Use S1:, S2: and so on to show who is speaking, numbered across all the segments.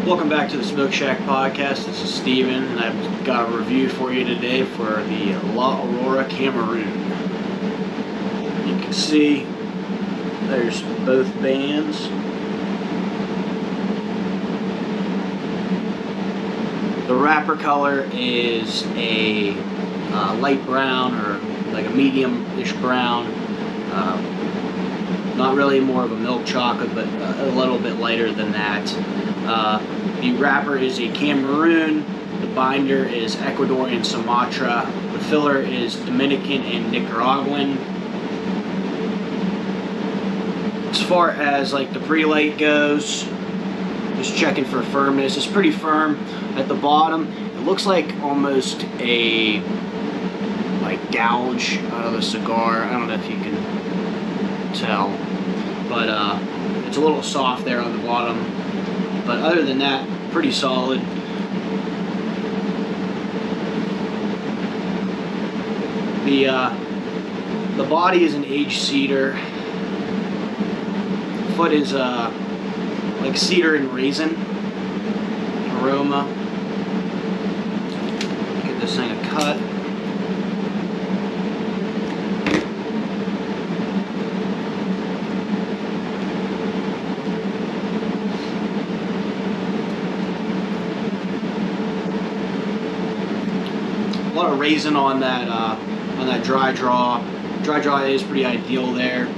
S1: Welcome back to the Smoke Shack Podcast. This is Steven, and I've got a review for you today for the Aurora Cameroon. You can see there's both bands. The wrapper color is a light brown, or like a medium-ish brown. Not really more of a milk chocolate, but a little bit lighter than that. The wrapper is a Cameroon. The binder is Ecuadorian Sumatra. The filler is Dominican and Nicaraguan. As far as like the pre-light goes, just checking for firmness. It's pretty firm at the bottom. It looks like almost a gouge out of the cigar. I don't know if you can tell, but it's a little soft there on the bottom. But other than that, pretty solid. The body is an aged cedar. Foot is like cedar and raisin aroma. Get this thing a cut. A lot of raisin on that dry draw. Dry draw is pretty ideal there.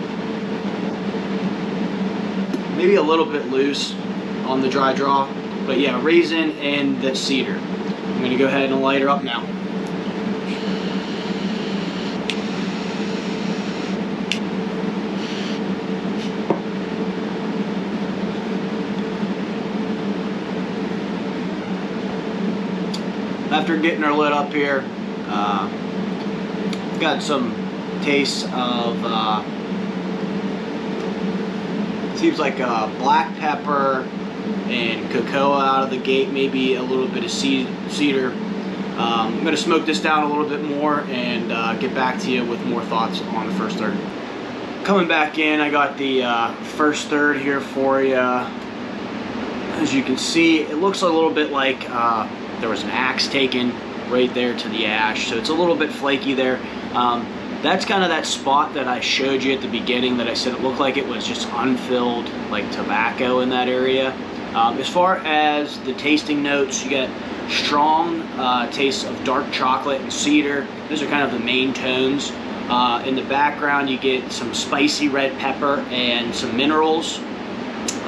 S1: Maybe a little bit loose on the dry draw, but yeah, raisin and the cedar. I'm gonna go ahead and light her up now. After getting her lit up here, got some tastes of, seems like black pepper and cocoa out of the gate, maybe a little bit of cedar. I'm going to smoke this down a little bit more and get back to you with more thoughts on the first third. Coming back in, I got the first third here for you. As you can see, it looks a little bit like there was an axe taken right there to the ash, so it's a little bit flaky there. That's kind of that spot that I showed you at the beginning that I said it looked like it was just unfilled, like tobacco in that area. As far as the tasting notes, you get strong tastes of dark chocolate and cedar. Those are kind of the main tones. In the background, you get some spicy red pepper and some minerals.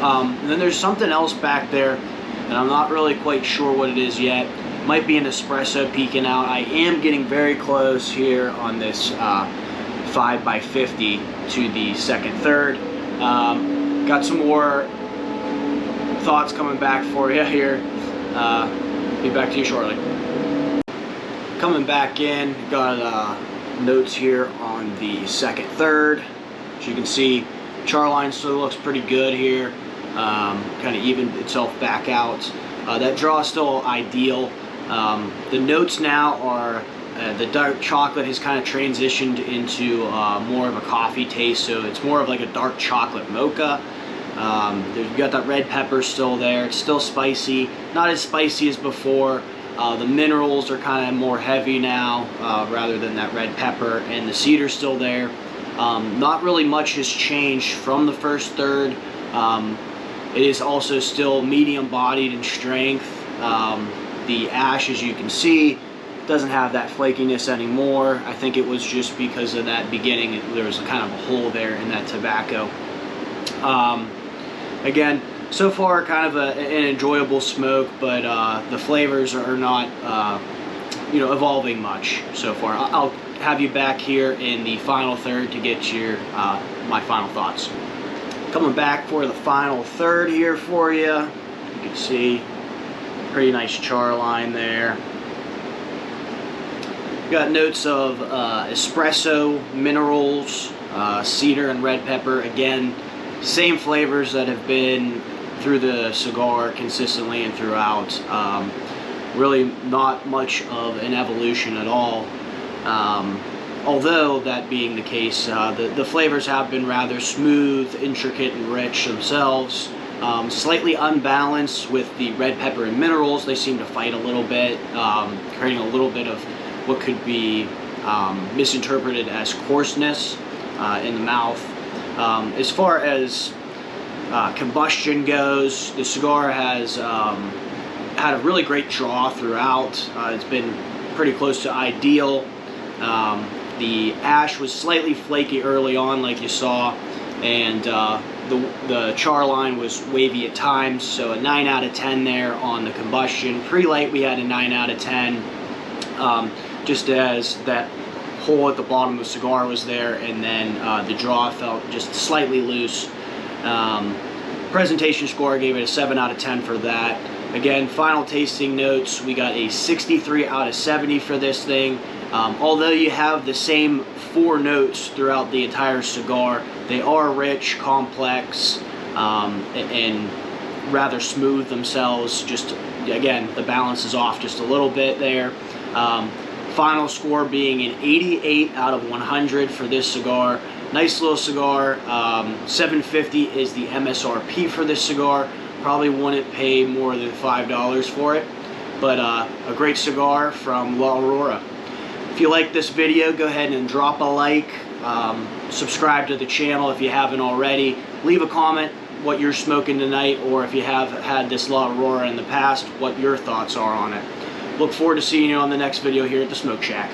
S1: And then there's something else back there, and I'm not really quite sure what it is yet. Might be an espresso peeking out. I am getting very close here on this 5x50 to the second third. Got some more thoughts coming back for you here. Be back to you shortly. Coming back in, got notes here on the second third. As you can see, char line still looks pretty good here. Kind of evened itself back out. That draw is still ideal. The notes now are the dark chocolate has kind of transitioned into more of a coffee taste, so it's more of like a dark chocolate mocha. You've got that red pepper still there. It's still spicy, not as spicy as before. The minerals are kind of more heavy now rather than that red pepper, and the cedar's still there. Not really much has changed from the first third. It is also still medium bodied in strength. The ash, as you can see, doesn't have that flakiness anymore. I think it was just because of that beginning, there was a kind of a hole there in that tobacco. Again, so far kind of an enjoyable smoke, but the flavors are not evolving much so far. I'll have you back here in the final third to get your my final thoughts. Coming back for the final third here for you. You can see pretty nice char line there. Got notes of espresso, minerals, cedar and red pepper. Again, same flavors that have been through the cigar consistently and throughout. Really not much of an evolution at all. Although that being the case, the flavors have been rather smooth, intricate, and rich themselves. Slightly unbalanced with the red pepper and minerals. They seem to fight a little bit, creating a little bit of what could be misinterpreted as coarseness in the mouth. As far as combustion goes, the cigar has had a really great draw throughout. It's been pretty close to ideal. The ash was slightly flaky early on, like you saw, and the char line was wavy at times, so a 9 out of 10 there on the combustion. Pre-light we had a 9 out of 10, just as that hole at the bottom of the cigar was there, and then the draw felt just slightly loose. Presentation score, I gave it a 7 out of 10 for that. Again, final tasting notes, we got a 63 out of 70 for this thing. Although you have the same 4 notes throughout the entire cigar, they are rich, complex, and rather smooth themselves. Just, again, the balance is off just a little bit there. Final score being an 88 out of 100 for this cigar. Nice little cigar. $7.50 is the MSRP for this cigar. Probably wouldn't pay more than $5 for it, but a great cigar from La Aurora. If you like this video, go ahead and drop a like, subscribe to the channel if you haven't already, leave a comment what you're smoking tonight, or if you have had this La Aurora in the past, what your thoughts are on it. Look forward to seeing you on the next video here at the Smoke Shack.